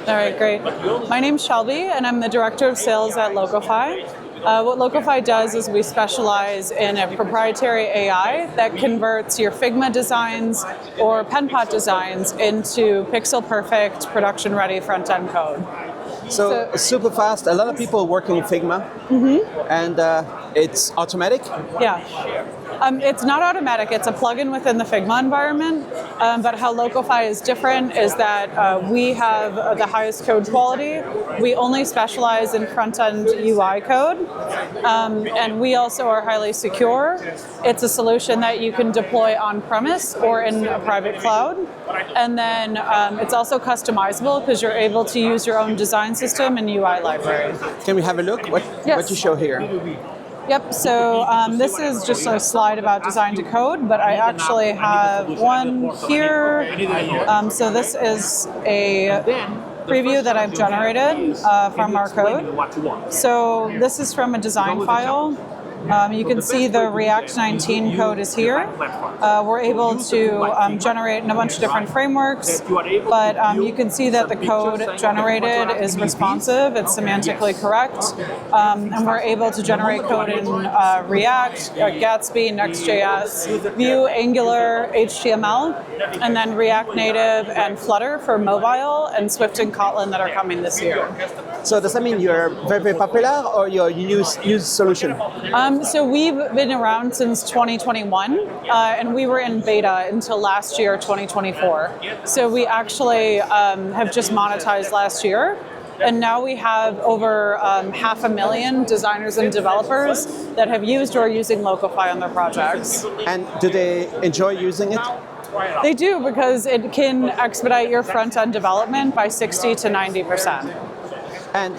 All right, great. My name's Shelby, and I'm the Director of Sales at Locofy. What Locofy does is we specialize in a proprietary AI that converts your Figma designs or Penpot designs into pixel-perfect, production-ready front-end code. So super fast. A lot of people working in Figma, and it's automatic. Yeah. It's not automatic. It's a plugin within the Figma environment. But how Locofy is different is that we have the highest code quality. We only specialize in front-end UI code. And we also are highly secure. It's a solution that you can deploy on-premise or in a private cloud. And then it's also customizable because you're able to use your own design system and UI library. Can we have a look? What you show here? Yep, so this is just a slide about design to code, but I actually have one here. So this is a preview that I've generated from our code. So this is from a design file. You can see the React 19 code is here. We're able to generate in a bunch of different frameworks, but you can see that the code generated is responsive, it's semantically correct, and we're able to generate code in React, Gatsby, Next.js, Vue, Angular, HTML, and then React Native and Flutter for mobile, and Swift and Kotlin that are coming this year. So does that mean you're very, very popular, or you're a new solution? So we've been around since 2021, and we were in beta until last year, 2024. So we actually have just monetized last year, and now we have over 500,000 designers and developers that have used or are using Locofy on their projects. And do they enjoy using it? They do, because it can expedite your front-end development by 60 to 90%. And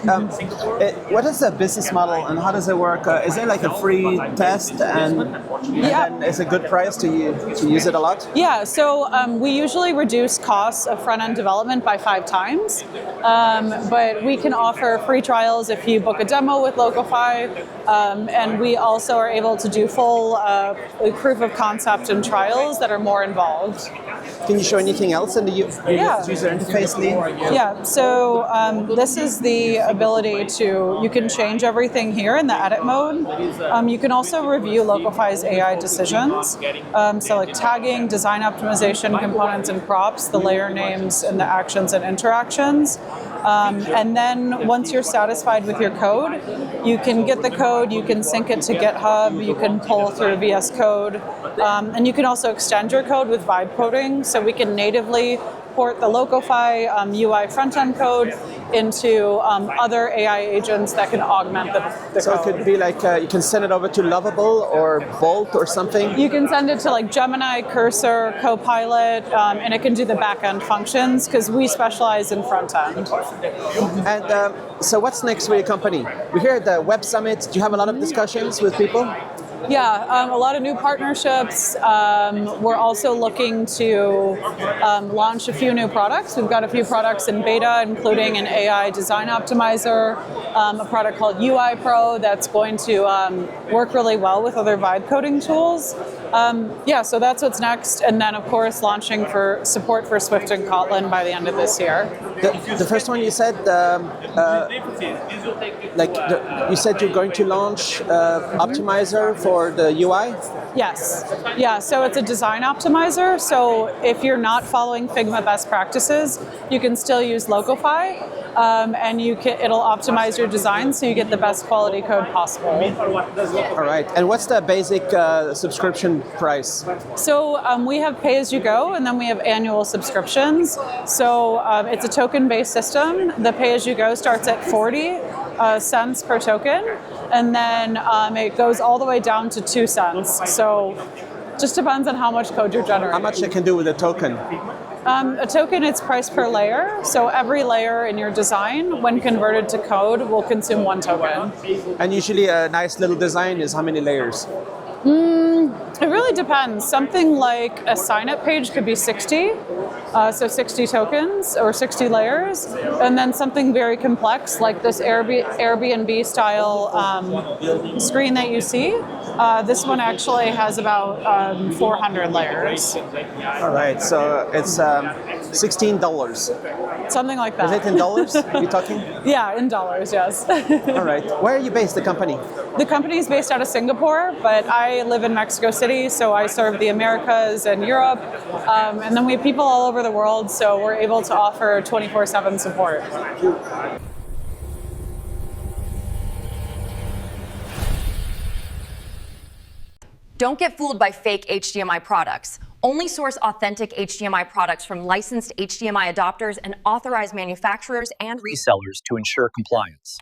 what is the business model and how does it work? Is there like a free test and then it's a good price to use it a lot? Yeah, so we usually reduce costs of front-end development by 5 times, but we can offer free trials if you book a demo with Locofy, and we also are able to do full proof of concept and trials that are more involved. Can you show anything else in the user interface, Lee? Yeah, so this is the ability to, you can change everything here in the edit mode. You can also review Locofy's AI decisions. So like tagging, design optimization, components and props, the layer names, and the actions and interactions. And then once you're satisfied with your code, you can get the code, you can sync it to GitHub, you can pull through VS Code, and you can also extend your code with vibe coding. So we can natively port the Locofy UI front-end code into other AI agents that can augment the code. So it could be like, you can send it over to Lovable or Bolt or something? You can send it to like Gemini, Cursor, Copilot, and it can do the back-end functions because we specialize in front-end. And so what's next for your company? We're here at the Web Summit. Do you have a lot of discussions with people? Yeah, a lot of new partnerships. We're also looking to launch a few new products. We've got a few products in beta, including an AI design optimizer, a product called UI Pro that's going to work really well with other vibe coding tools. Yeah, so that's what's next. And then, of course, launching for support for Swift and Kotlin by the end of this year. The first one you said, you said you're going to launch optimizer for the UI? Yes. Yeah, so it's a design optimizer. So if you're not following Figma best practices, you can still use Locofy, and it'll optimize your design so you get the best quality code possible. All right. And what's the basic subscription price? So we have pay-as-you-go, and then we have annual subscriptions. So it's a token-based system. The pay-as-you-go starts at 40 cents per token, and then it goes all the way down to 2 cents. So just depends on how much code you're generating. How much it can do with a token? A token, it's priced per layer. So every layer in your design, when converted to code, will consume 1 token. And usually a nice little design is how many layers? It really depends. Something like a sign-up page could be 60, so 60 tokens or 60 layers. And then something very complex like this Airbnb style screen that you see This one actually has about 400 layers. All right, so it's $16. Something like that. Is it in dollars? Are you talking? Yeah, in dollars, yes. All right. Where are you based, the company? The company is based out of Singapore, but I live in Mexico City, so I serve the Americas and Europe. And then we have people all over the world, so we're able to offer 24/7 support. Don't get fooled by fake HDMI products. Only source authentic HDMI products from licensed HDMI adopters and authorized manufacturers and resellers to ensure compliance.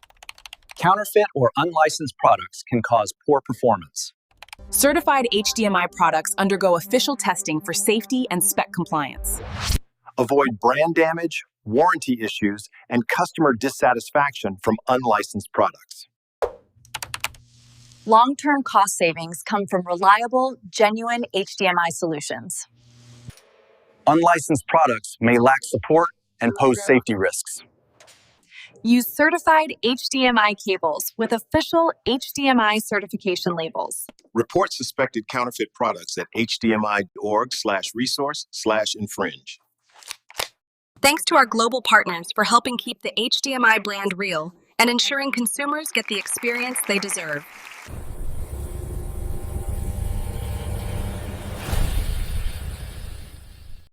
Counterfeit or unlicensed products can cause poor performance. Certified HDMI products undergo official testing for safety and spec compliance. Avoid brand damage, warranty issues, and customer dissatisfaction from unlicensed products. long-term cost savings come from reliable, genuine HDMI solutions. Unlicensed products may lack support and pose safety risks. Use certified HDMI cables with official HDMI certification labels. Report suspected counterfeit products at hdmi.org/resource/infringe. Thanks to our global partners for helping keep the HDMI brand real and ensuring consumers get the experience they deserve.